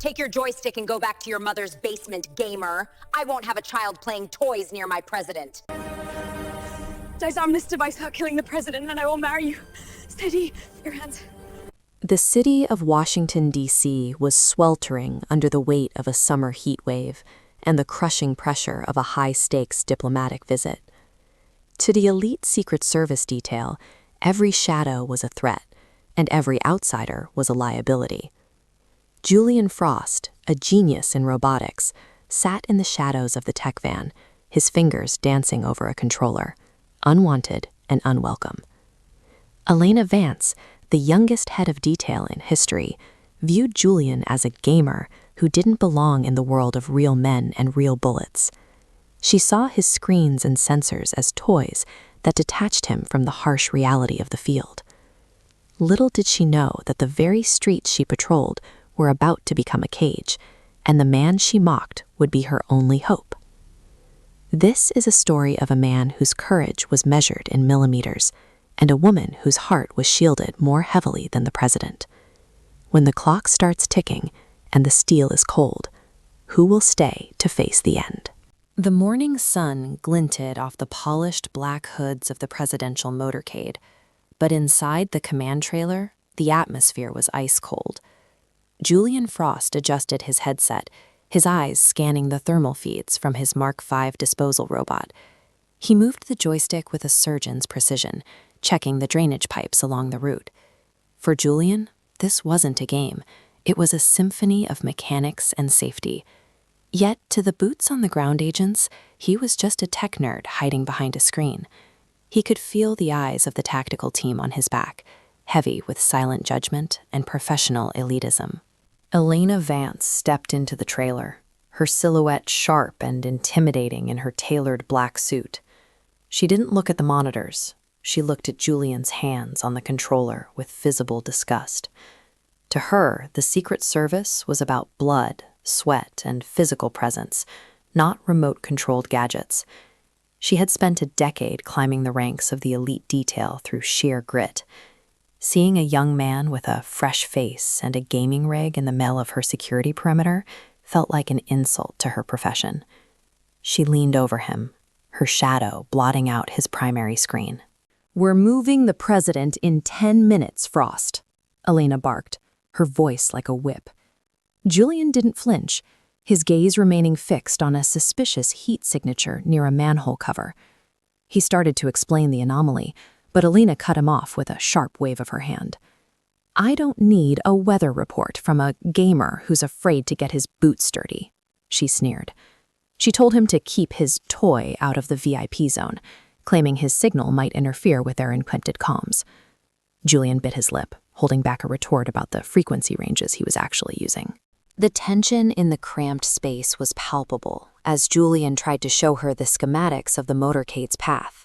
Take your joystick and go back to your mother's basement, gamer. I won't have a child playing toys near my president. Disarm this device without killing the president, and I will marry you. Steady your hands. The city of Washington, D.C. was sweltering under the weight of a summer heat wave and the crushing pressure of a high-stakes diplomatic visit. To the elite Secret Service detail, every shadow was a threat, and every outsider was a liability. Julian Frost, a genius in robotics, sat in the shadows of the tech van, his fingers dancing over a controller, unwanted and unwelcome. Elena Vance, the youngest head of detail in history, viewed Julian as a gamer who didn't belong in the world of real men and real bullets. She saw his screens and sensors as toys that detached him from the harsh reality of the field. Little did she know that the very streets she patrolled were about to become a cage, and the man she mocked would be her only hope. This is a story of a man whose courage was measured in millimeters, and a woman whose heart was shielded more heavily than the president. When the clock starts ticking and the steel is cold, who will stay to face the end? The morning sun glinted off the polished black hoods of the presidential motorcade, but inside the command trailer, the atmosphere was ice cold. Julian Frost adjusted his headset, his eyes scanning the thermal feeds from his Mark V disposal robot. He moved the joystick with a surgeon's precision, checking the drainage pipes along the route. For Julian, this wasn't a game. It was a symphony of mechanics and safety. Yet, to the boots-on-the-ground agents, he was just a tech nerd hiding behind a screen. He could feel the eyes of the tactical team on his back, heavy with silent judgment and professional elitism. Elena Vance stepped into the trailer, her silhouette sharp and intimidating in her tailored black suit. She didn't look at the monitors. She looked at Julian's hands on the controller with visible disgust. To her, the Secret Service was about blood, sweat, and physical presence, not remote-controlled gadgets. She had spent a decade climbing the ranks of the elite detail through sheer grit. Seeing a young man with a fresh face and a gaming rig in the middle of her security perimeter felt like an insult to her profession. She leaned over him, her shadow blotting out his primary screen. "We're moving the president in 10 minutes, Frost," Elena barked, her voice like a whip. Julian didn't flinch, his gaze remaining fixed on a suspicious heat signature near a manhole cover. He started to explain the anomaly, but Elena cut him off with a sharp wave of her hand. "I don't need a weather report from a gamer who's afraid to get his boots dirty," she sneered. She told him to keep his toy out of the VIP zone, claiming his signal might interfere with their encrypted comms. Julian bit his lip, holding back a retort about the frequency ranges he was actually using. The tension in the cramped space was palpable as Julian tried to show her the schematics of the motorcade's path.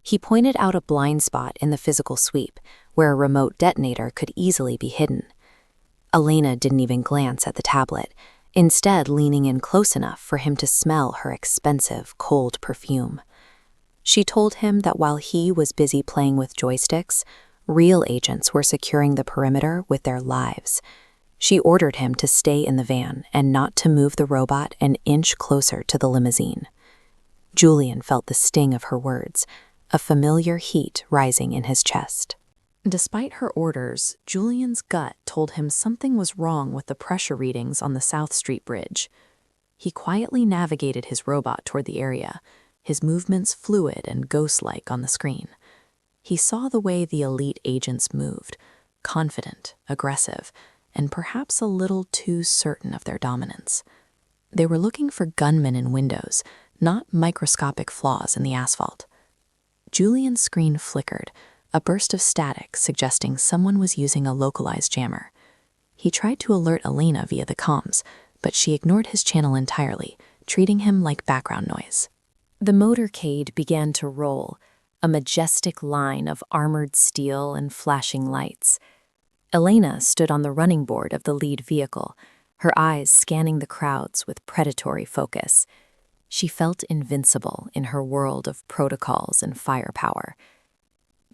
He pointed out a blind spot in the physical sweep where a remote detonator could easily be hidden. Elena didn't even glance at the tablet, instead leaning in close enough for him to smell her expensive, cold perfume. She told him that while he was busy playing with joysticks, real agents were securing the perimeter with their lives. She ordered him to stay in the van and not to move the robot an inch closer to the limousine. Julian felt the sting of her words, a familiar heat rising in his chest. Despite her orders, Julian's gut told him something was wrong with the pressure readings on the South Street Bridge. He quietly navigated his robot toward the area, his movements fluid and ghost-like on the screen. He saw the way the elite agents moved, confident, aggressive, and perhaps a little too certain of their dominance. They were looking for gunmen in windows, not microscopic flaws in the asphalt. Julian's screen flickered, a burst of static suggesting someone was using a localized jammer. He tried to alert Elena via the comms, but she ignored his channel entirely, treating him like background noise. The motorcade began to roll, a majestic line of armored steel and flashing lights. Elena stood on the running board of the lead vehicle, her eyes scanning the crowds with predatory focus. She felt invincible in her world of protocols and firepower.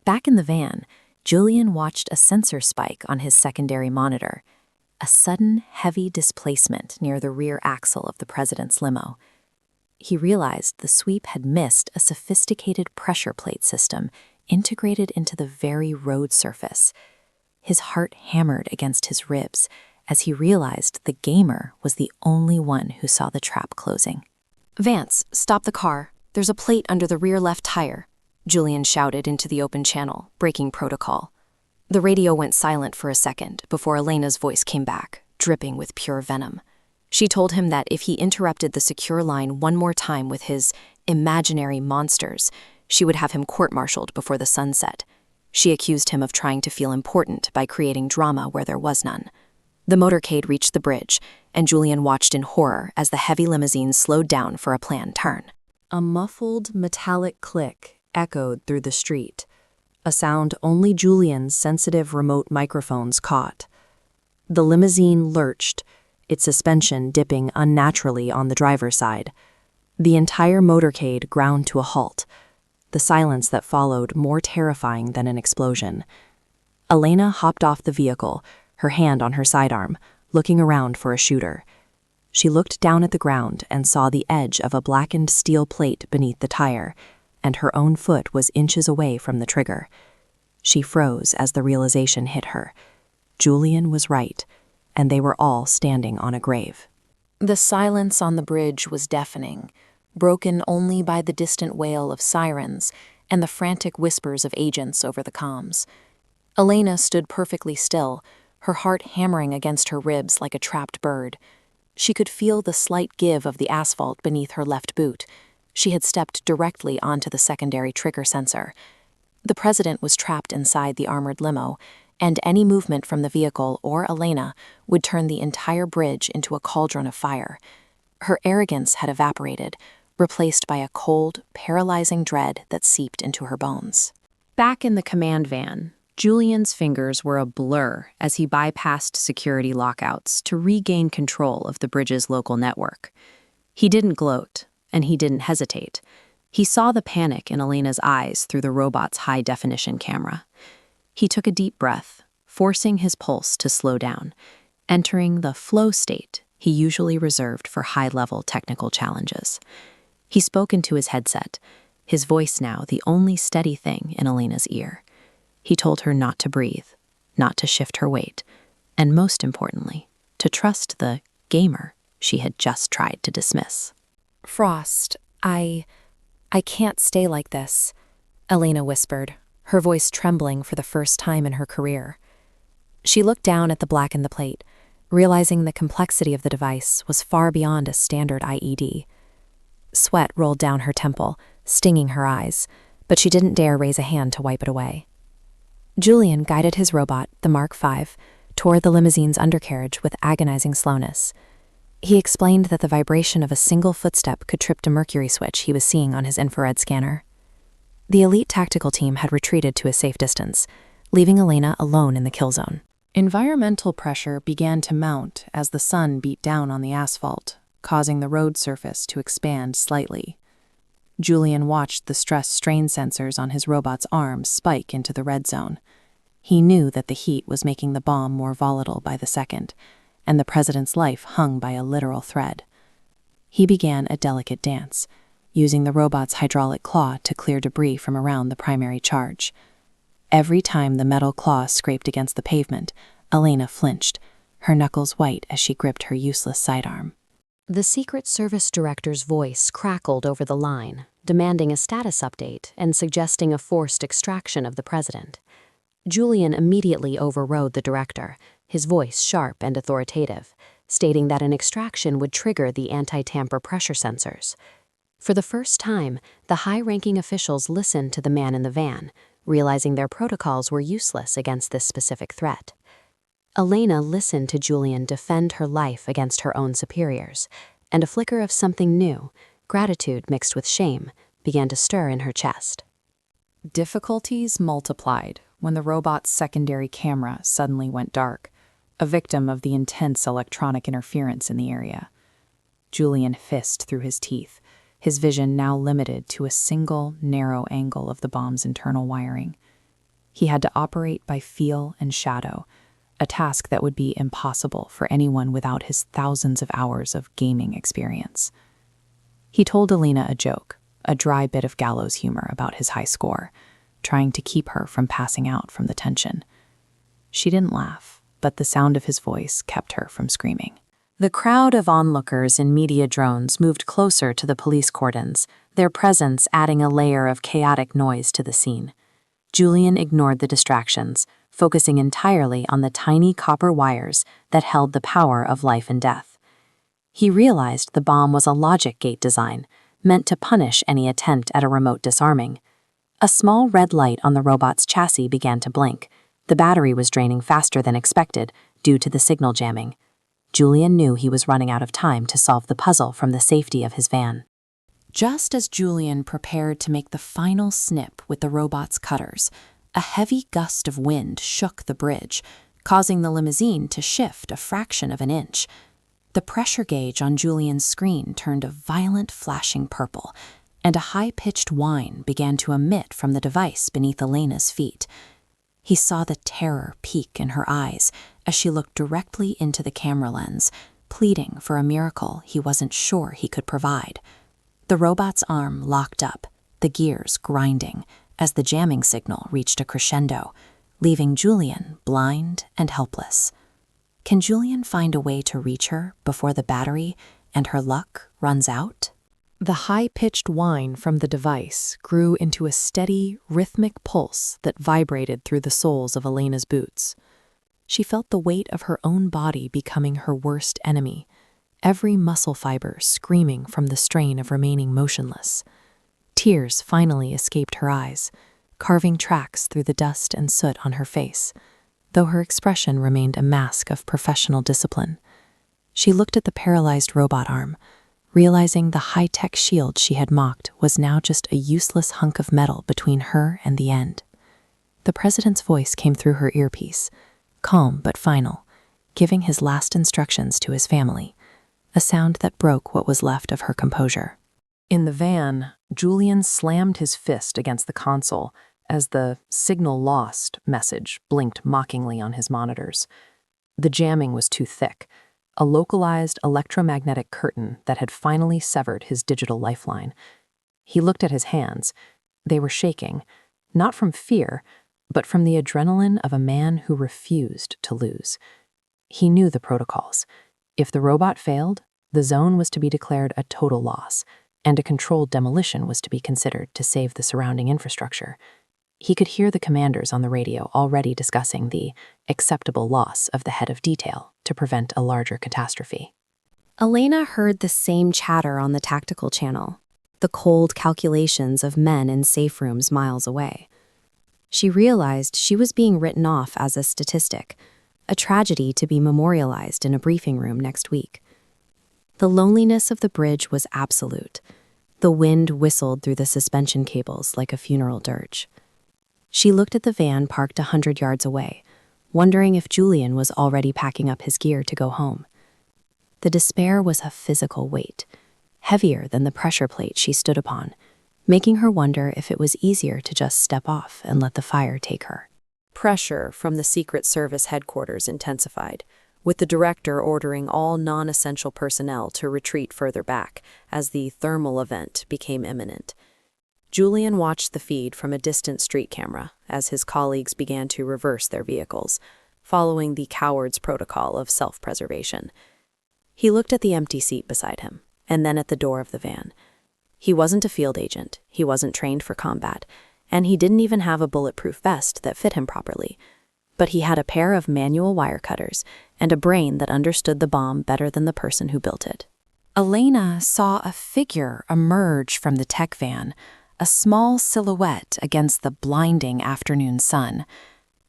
Back in the van, Julian watched a sensor spike on his secondary monitor. a sudden, heavy displacement near the rear axle of the president's limo. He realized the sweep had missed a sophisticated pressure plate system integrated into the very road surface. His heart hammered against his ribs as he realized the gamer was the only one who saw the trap closing. "Vance, stop the car. There's a plate under the rear left tire," Julian shouted into the open channel, breaking protocol. The radio went silent for a second before Elena's voice came back, dripping with pure venom. She told him that if he interrupted the secure line one more time with his imaginary monsters, she would have him court-martialed before the sun set. She accused him of trying to feel important by creating drama where there was none. The motorcade reached the bridge, and Julian watched in horror as the heavy limousine slowed down for a planned turn. A muffled, metallic click echoed through the street, a sound only Julian's sensitive remote microphones caught. The limousine lurched, its suspension dipping unnaturally on the driver's side. The entire motorcade ground to a halt, the silence that followed more terrifying than an explosion. Elena hopped off the vehicle, her hand on her sidearm, looking around for a shooter. She looked down at the ground and saw the edge of a blackened steel plate beneath the tire, and her own foot was inches away from the trigger. She froze as the realization hit her. Julian was right, and they were all standing on a grave. The silence on the bridge was deafening, broken only by the distant wail of sirens and the frantic whispers of agents over the comms. Elena stood perfectly still, her heart hammering against her ribs like a trapped bird. She could feel the slight give of the asphalt beneath her left boot. She had stepped directly onto the secondary trigger sensor. The president was trapped inside the armored limo, and any movement from the vehicle or Elena would turn the entire bridge into a cauldron of fire. Her arrogance had evaporated, replaced by a cold, paralyzing dread that seeped into her bones. Back in the command van, Julian's fingers were a blur as he bypassed security lockouts to regain control of the bridge's local network. He didn't gloat, and he didn't hesitate. He saw the panic in Elena's eyes through the robot's high-definition camera. He took a deep breath, forcing his pulse to slow down, entering the flow state he usually reserved for high-level technical challenges. He spoke into his headset, his voice now the only steady thing in Elena's ear. He told her not to breathe, not to shift her weight, and most importantly, to trust the gamer she had just tried to dismiss. "Frost, I can't stay like this," Elena whispered, her voice trembling for the first time in her career. She looked down at the black in the plate, realizing the complexity of the device was far beyond a standard IED. Sweat rolled down her temple, stinging her eyes, but she didn't dare raise a hand to wipe it away. Julian guided his robot, the Mark V, toward the limousine's undercarriage with agonizing slowness. He explained that the vibration of a single footstep could trip the mercury switch he was seeing on his infrared scanner. The elite tactical team had retreated to a safe distance, leaving Elena alone in the kill zone. Environmental pressure began to mount as the sun beat down on the asphalt, causing the road surface to expand slightly. Julian watched the stress strain sensors on his robot's arms spike into the red zone. He knew that the heat was making the bomb more volatile by the second, and the president's life hung by a literal thread. He began a delicate dance, using the robot's hydraulic claw to clear debris from around the primary charge. Every time the metal claw scraped against the pavement, Elena flinched, her knuckles white as she gripped her useless sidearm. The Secret Service director's voice crackled over the line, demanding a status update and suggesting a forced extraction of the president. Julian immediately overrode the director, his voice sharp and authoritative, stating that an extraction would trigger the anti-tamper pressure sensors. For the first time, the high-ranking officials listened to the man in the van, realizing their protocols were useless against this specific threat. Elena listened to Julian defend her life against her own superiors, and a flicker of something new, gratitude mixed with shame, began to stir in her chest. Difficulties multiplied when the robot's secondary camera suddenly went dark, a victim of the intense electronic interference in the area. Julian hissed through his teeth, his vision now limited to a single, narrow angle of the bomb's internal wiring. He had to operate by feel and shadow, a task that would be impossible for anyone without his thousands of hours of gaming experience. He told Elena a joke, a dry bit of gallows humor about his high score, trying to keep her from passing out from the tension. She didn't laugh, but the sound of his voice kept her from screaming. The crowd of onlookers in media drones moved closer to the police cordons, their presence adding a layer of chaotic noise to the scene. Julian ignored the distractions, focusing entirely on the tiny copper wires that held the power of life and death. He realized the bomb was a logic gate design, meant to punish any attempt at a remote disarming. A small red light on the robot's chassis began to blink. The battery was draining faster than expected due to the signal jamming. Julian knew he was running out of time to solve the puzzle from the safety of his van. Just as Julian prepared to make the final snip with the robot's cutters, a heavy gust of wind shook the bridge, causing the limousine to shift a fraction of an inch. The pressure gauge on Julian's screen turned a violent flashing purple, and a high-pitched whine began to emit from the device beneath Elena's feet. He saw the terror peak in her eyes as she looked directly into the camera lens, pleading for a miracle he wasn't sure he could provide. The robot's arm locked up, the gears grinding, as the jamming signal reached a crescendo, leaving Julian blind and helpless. Can Julian find a way to reach her before the battery and her luck runs out? The high-pitched whine from the device grew into a steady, rhythmic pulse that vibrated through the soles of Elena's boots. She felt the weight of her own body becoming her worst enemy, every muscle fiber screaming from the strain of remaining motionless. Tears finally escaped her eyes, carving tracks through the dust and soot on her face, though her expression remained a mask of professional discipline. She looked at the paralyzed robot arm, realizing the high-tech shield she had mocked was now just a useless hunk of metal between her and the end. The president's voice came through her earpiece, calm but final, giving his last instructions to his family, a sound that broke what was left of her composure. In the van, Julian slammed his fist against the console as the "signal lost" message blinked mockingly on his monitors. The jamming was too thick, a localized electromagnetic curtain that had finally severed his digital lifeline. He looked at his hands. They were shaking, not from fear, but from the adrenaline of a man who refused to lose. He knew the protocols. If the robot failed, the zone was to be declared a total loss, and a controlled demolition was to be considered to save the surrounding infrastructure. He could hear the commanders on the radio already discussing the acceptable loss of the head of detail to prevent a larger catastrophe. Elena heard the same chatter on the tactical channel, the cold calculations of men in safe rooms miles away. She realized she was being written off as a statistic, a tragedy to be memorialized in a briefing room next week. The loneliness of the bridge was absolute. The wind whistled through the suspension cables like a funeral dirge. She looked at the van parked 100 yards away, wondering if Julian was already packing up his gear to go home. The despair was a physical weight, heavier than the pressure plate she stood upon, making her wonder if it was easier to just step off and let the fire take her. Pressure from the Secret Service headquarters intensified, with the director ordering all non-essential personnel to retreat further back as the thermal event became imminent. Julian watched the feed from a distant street camera as his colleagues began to reverse their vehicles, following the coward's protocol of self-preservation. He looked at the empty seat beside him, and then at the door of the van. He wasn't a field agent, he wasn't trained for combat, and he didn't even have a bulletproof vest that fit him properly. But he had a pair of manual wire cutters and a brain that understood the bomb better than the person who built it. Elena saw a figure emerge from the tech van, a small silhouette against the blinding afternoon sun.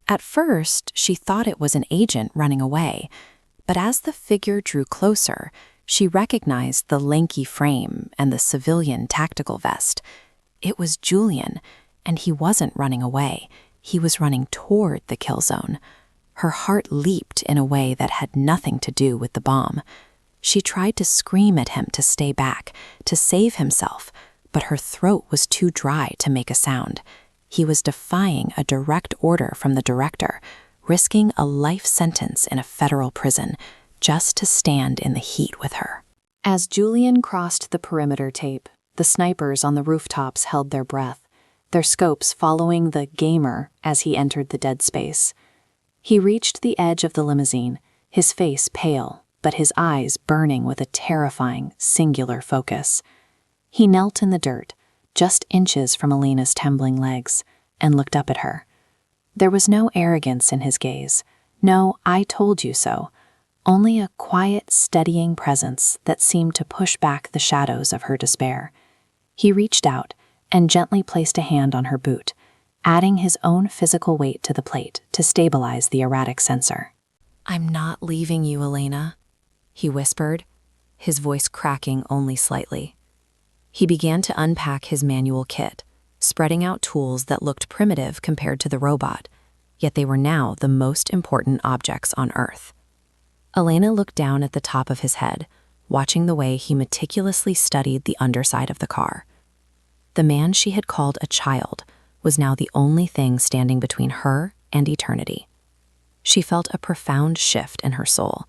At first, she thought it was an agent running away, but as the figure drew closer, she recognized the lanky frame and the civilian tactical vest. It was Julian, and he wasn't running away. He was running toward the kill zone. Her heart leaped in a way that had nothing to do with the bomb. She tried to scream at him to stay back, to save himself, but her throat was too dry to make a sound. He was defying a direct order from the director, risking a life sentence in a federal prison just to stand in the heat with her. As Julian crossed the perimeter tape, the snipers on the rooftops held their breath, their scopes following the gamer as he entered the dead space. He reached the edge of the limousine, his face pale, but his eyes burning with a terrifying, singular focus. He knelt in the dirt, just inches from Alina's trembling legs, and looked up at her. There was no arrogance in his gaze, no "I told you so," only a quiet, steadying presence that seemed to push back the shadows of her despair. He reached out and gently placed a hand on her boot, adding his own physical weight to the plate to stabilize the erratic sensor. "I'm not leaving you, Elena," he whispered, his voice cracking only slightly. He began to unpack his manual kit, spreading out tools that looked primitive compared to the robot, yet they were now the most important objects on Earth. Elena looked down at the top of his head, watching the way he meticulously studied the underside of the car. The man she had called a child was now the only thing standing between her and eternity. She felt a profound shift in her soul,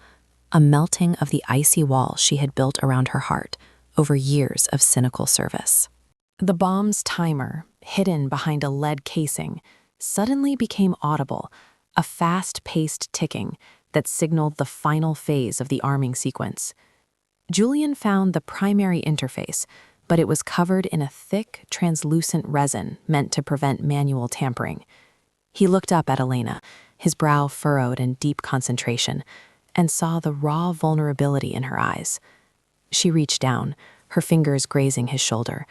a melting of the icy wall she had built around her heart over years of cynical service. The bomb's timer, hidden behind a lead casing, suddenly became audible, a fast-paced ticking that signaled the final phase of the arming sequence. Julian found the primary interface, but it was covered in a thick, translucent resin meant to prevent manual tampering. He looked up at Elena, his brow furrowed in deep concentration, and saw the raw vulnerability in her eyes. She reached down, her fingers grazing his shoulder,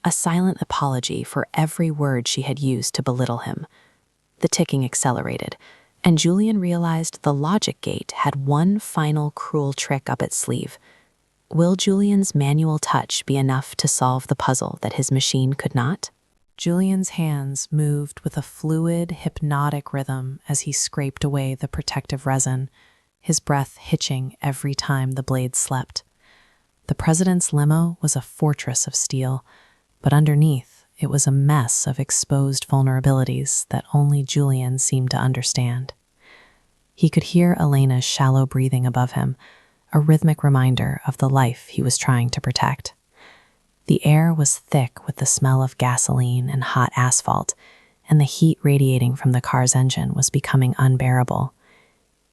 a silent apology for every word she had used to belittle him. The ticking accelerated, and Julian realized the logic gate had one final cruel trick up its sleeve. Will Julian's manual touch be enough to solve the puzzle that his machine could not? Julian's hands moved with a fluid, hypnotic rhythm as he scraped away the protective resin, his breath hitching every time the blade slept. The president's limo was a fortress of steel, but underneath it was a mess of exposed vulnerabilities that only Julian seemed to understand. He could hear Elena's shallow breathing above him, a rhythmic reminder of the life he was trying to protect. The air was thick with the smell of gasoline and hot asphalt, and the heat radiating from the car's engine was becoming unbearable.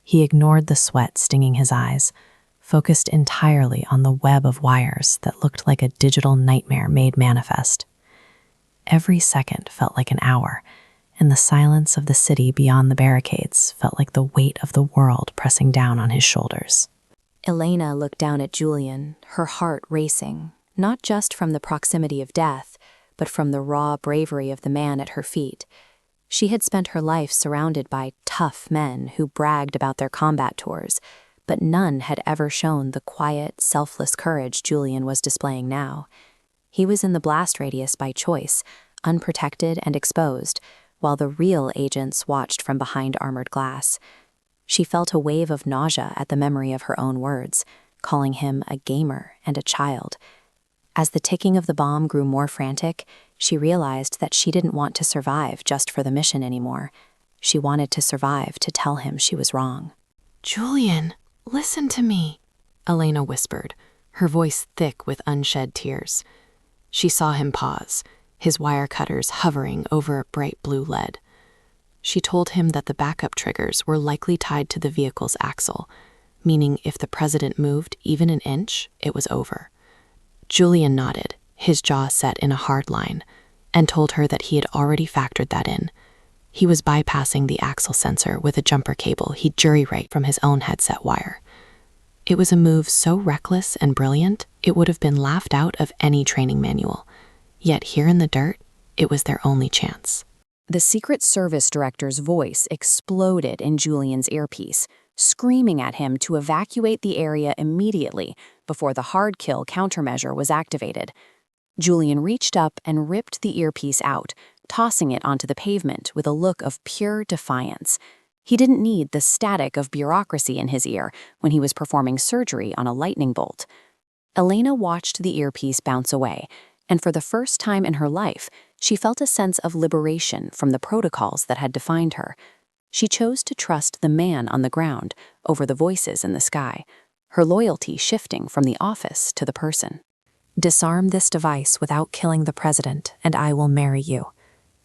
He ignored the sweat stinging his eyes, focused entirely on the web of wires that looked like a digital nightmare made manifest. Every second felt like an hour, and the silence of the city beyond the barricades felt like the weight of the world pressing down on his shoulders. Elena looked down at Julian, her heart racing, not just from the proximity of death, but from the raw bravery of the man at her feet. She had spent her life surrounded by tough men who bragged about their combat tours, but none had ever shown the quiet, selfless courage Julian was displaying now. He was in the blast radius by choice, unprotected and exposed, while the real agents watched from behind armored glass. She felt a wave of nausea at the memory of her own words, calling him a gamer and a child. As the ticking of the bomb grew more frantic, she realized that she didn't want to survive just for the mission anymore. She wanted to survive to tell him she was wrong. "Julian, listen to me," Elena whispered, her voice thick with unshed tears. She saw him pause, his wire cutters hovering over a bright blue lead. She told him that the backup triggers were likely tied to the vehicle's axle, meaning if the president moved even an inch, it was over. Julian nodded, his jaw set in a hard line, and told her that he had already factored that in. He was bypassing the axle sensor with a jumper cable he'd jury-rigged from his own headset wire. It was a move so reckless and brilliant, it would have been laughed out of any training manual. Yet here in the dirt, it was their only chance. The Secret Service director's voice exploded in Julian's earpiece, screaming at him to evacuate the area immediately before the hard kill countermeasure was activated. Julian reached up and ripped the earpiece out, tossing it onto the pavement with a look of pure defiance. He didn't need the static of bureaucracy in his ear when he was performing surgery on a lightning bolt. Elena watched the earpiece bounce away, and for the first time in her life, she felt a sense of liberation from the protocols that had defined her. She chose to trust the man on the ground over the voices in the sky, her loyalty shifting from the office to the person. "Disarm this device without killing the president, and I will marry you."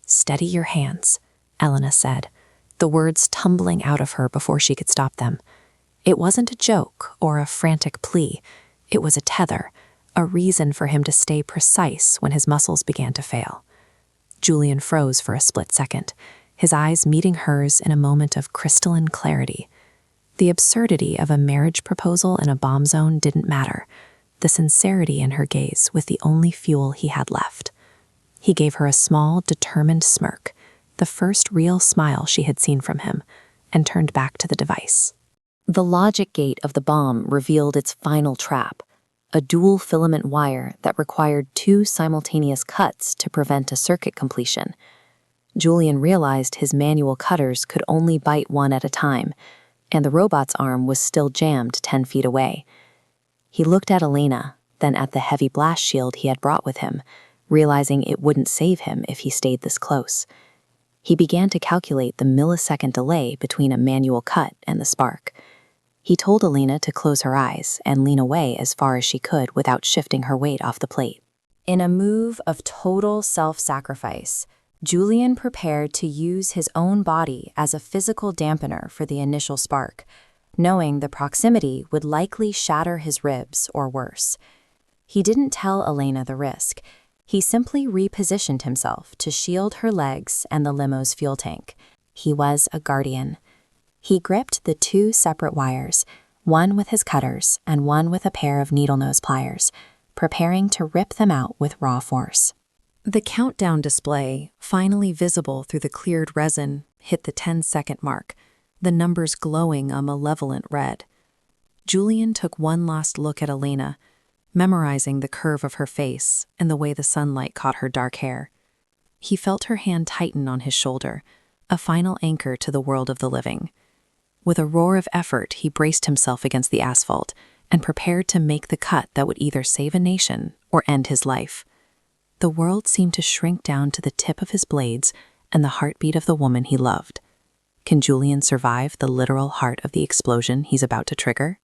"Steady your hands," Elena said, the words tumbling out of her before she could stop them. It wasn't a joke or a frantic plea. It was a tether, a reason for him to stay precise when his muscles began to fail. Julian froze for a split second, his eyes meeting hers in a moment of crystalline clarity. The absurdity of a marriage proposal in a bomb zone didn't matter. The sincerity in her gaze was the only fuel he had left. He gave her a small, determined smirk, the first real smile she had seen from him, and turned back to the device. The logic gate of the bomb revealed its final trap, a dual filament wire that required 2 simultaneous cuts to prevent a circuit completion. Julian realized his manual cutters could only bite one at a time, and the robot's arm was still jammed 10 feet away. He looked at Elena, then at the heavy blast shield he had brought with him, realizing it wouldn't save him if he stayed this close. He began to calculate the millisecond delay between a manual cut and the spark. He told Elena to close her eyes and lean away as far as she could without shifting her weight off the plate. In a move of total self-sacrifice, Julian prepared to use his own body as a physical dampener for the initial spark, knowing the proximity would likely shatter his ribs or worse. He didn't tell Elena the risk. He simply repositioned himself to shield her legs and the limo's fuel tank. He was a guardian. He gripped the 2 separate wires, one with his cutters and one with a pair of needle-nose pliers, preparing to rip them out with raw force. The countdown display, finally visible through the cleared resin, hit the 10-second mark, the numbers glowing a malevolent red. Julian took one last look at Elena, memorizing the curve of her face and the way the sunlight caught her dark hair. He felt her hand tighten on his shoulder, a final anchor to the world of the living. With a roar of effort, he braced himself against the asphalt and prepared to make the cut that would either save a nation or end his life. The world seemed to shrink down to the tip of his blades and the heartbeat of the woman he loved. Can Julian survive the literal heart of the explosion he's about to trigger?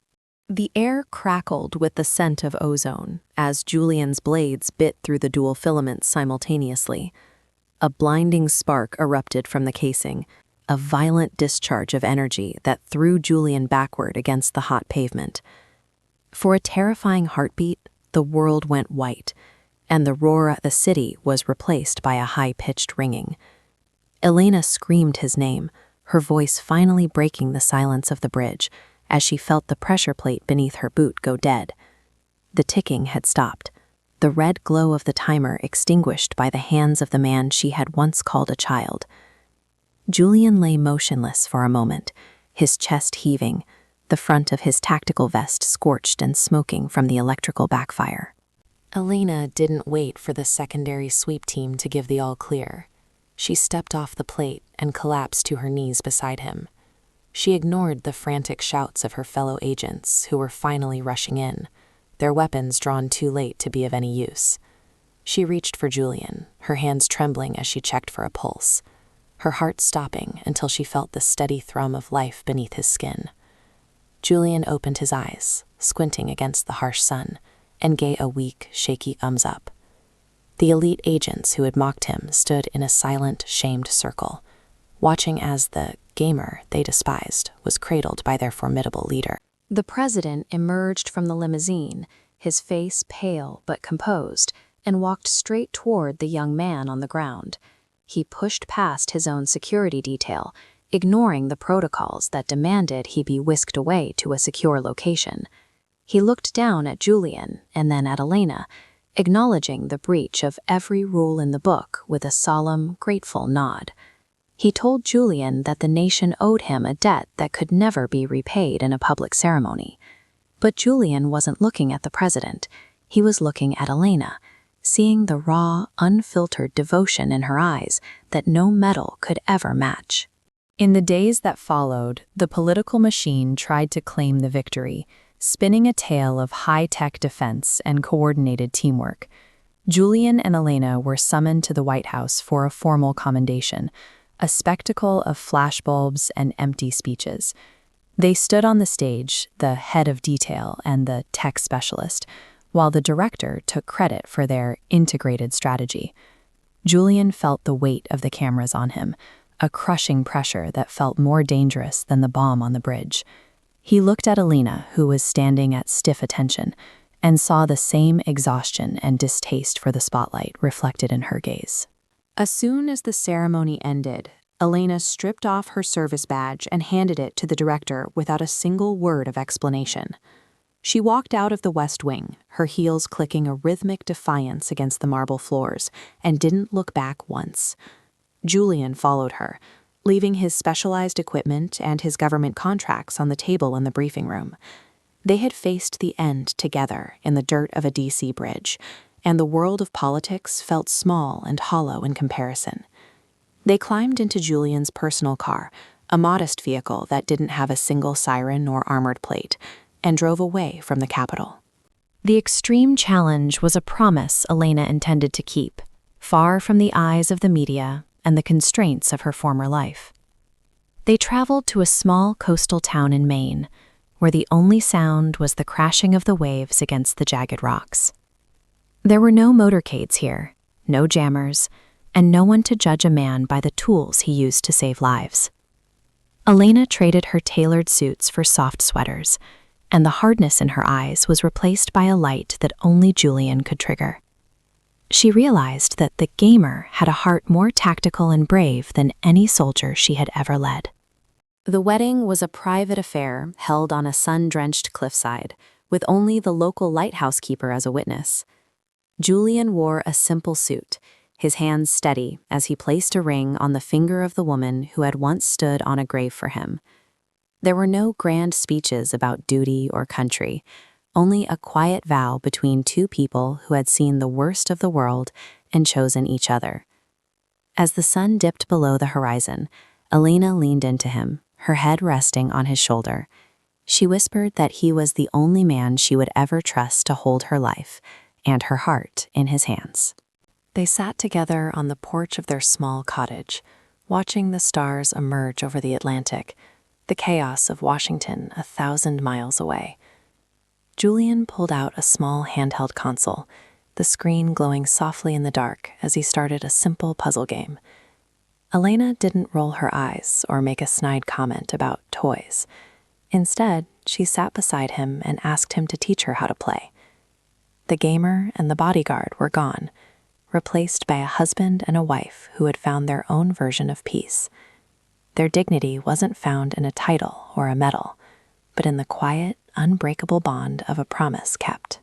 The air crackled with the scent of ozone as Julian's blades bit through the dual filaments simultaneously. A blinding spark erupted from the casing, a violent discharge of energy that threw Julian backward against the hot pavement. For a terrifying heartbeat, the world went white, and the roar of the city was replaced by a high-pitched ringing. Elena screamed his name, her voice finally breaking the silence of the bridge, as she felt the pressure plate beneath her boot go dead. The ticking had stopped, the red glow of the timer extinguished by the hands of the man she had once called a child. Julian lay motionless for a moment, his chest heaving, the front of his tactical vest scorched and smoking from the electrical backfire. Elena didn't wait for the secondary sweep team to give the all-clear. She stepped off the plate and collapsed to her knees beside him. She ignored the frantic shouts of her fellow agents who were finally rushing in, their weapons drawn too late to be of any use. She reached for Julian, her hands trembling as she checked for a pulse, her heart stopping until she felt the steady thrum of life beneath his skin. Julian opened his eyes, squinting against the harsh sun, and gave a weak, shaky thumbs up. The elite agents who had mocked him stood in a silent, shamed circle, watching as the gamer they despised was cradled by their formidable leader. The president emerged from the limousine, his face pale but composed, and walked straight toward the young man on the ground. He pushed past his own security detail, ignoring the protocols that demanded he be whisked away to a secure location. He looked down at Julian and then at Elena, acknowledging the breach of every rule in the book with a solemn, grateful nod. He told Julian that the nation owed him a debt that could never be repaid in a public ceremony. But Julian wasn't looking at the president. He was looking at Elena, seeing the raw, unfiltered devotion in her eyes that no medal could ever match. In the days that followed, the political machine tried to claim the victory, spinning a tale of high-tech defense and coordinated teamwork. Julian and Elena were summoned to the White House for a formal commendation, a spectacle of flashbulbs and empty speeches. They stood on the stage, the head of detail and the tech specialist, while the director took credit for their integrated strategy. Julian felt the weight of the cameras on him, a crushing pressure that felt more dangerous than the bomb on the bridge. He looked at Alina, who was standing at stiff attention, and saw the same exhaustion and distaste for the spotlight reflected in her gaze. As soon as the ceremony ended, Elena stripped off her service badge and handed it to the director without a single word of explanation. She walked out of the West Wing, her heels clicking a rhythmic defiance against the marble floors, and didn't look back once. Julian followed her, leaving his specialized equipment and his government contracts on the table in the briefing room. They had faced the end together in the dirt of a DC bridge, and the world of politics felt small and hollow in comparison. They climbed into Julian's personal car, a modest vehicle that didn't have a single siren or armored plate, and drove away from the Capitol. The extreme challenge was a promise Elena intended to keep, far from the eyes of the media and the constraints of her former life. They traveled to a small coastal town in Maine, where the only sound was the crashing of the waves against the jagged rocks. There were no motorcades here, no jammers, and no one to judge a man by the tools he used to save lives. Elena traded her tailored suits for soft sweaters, and the hardness in her eyes was replaced by a light that only Julian could trigger. She realized that the gamer had a heart more tactical and brave than any soldier she had ever led. The wedding was a private affair held on a sun-drenched cliffside, with only the local lighthouse keeper as a witness. Julian wore a simple suit, his hands steady as he placed a ring on the finger of the woman who had once stood on a grave for him. There were no grand speeches about duty or country, only a quiet vow between two people who had seen the worst of the world and chosen each other. As the sun dipped below the horizon, Elena leaned into him, her head resting on his shoulder. She whispered that he was the only man she would ever trust to hold her life and her heart in his hands. They sat together on the porch of their small cottage, watching the stars emerge over the Atlantic, the chaos of Washington 1,000 miles away. Julian pulled out a small handheld console, the screen glowing softly in the dark as he started a simple puzzle game. Elena didn't roll her eyes or make a snide comment about toys. Instead, she sat beside him and asked him to teach her how to play. The gamer and the bodyguard were gone, replaced by a husband and a wife who had found their own version of peace. Their dignity wasn't found in a title or a medal, but in the quiet, unbreakable bond of a promise kept.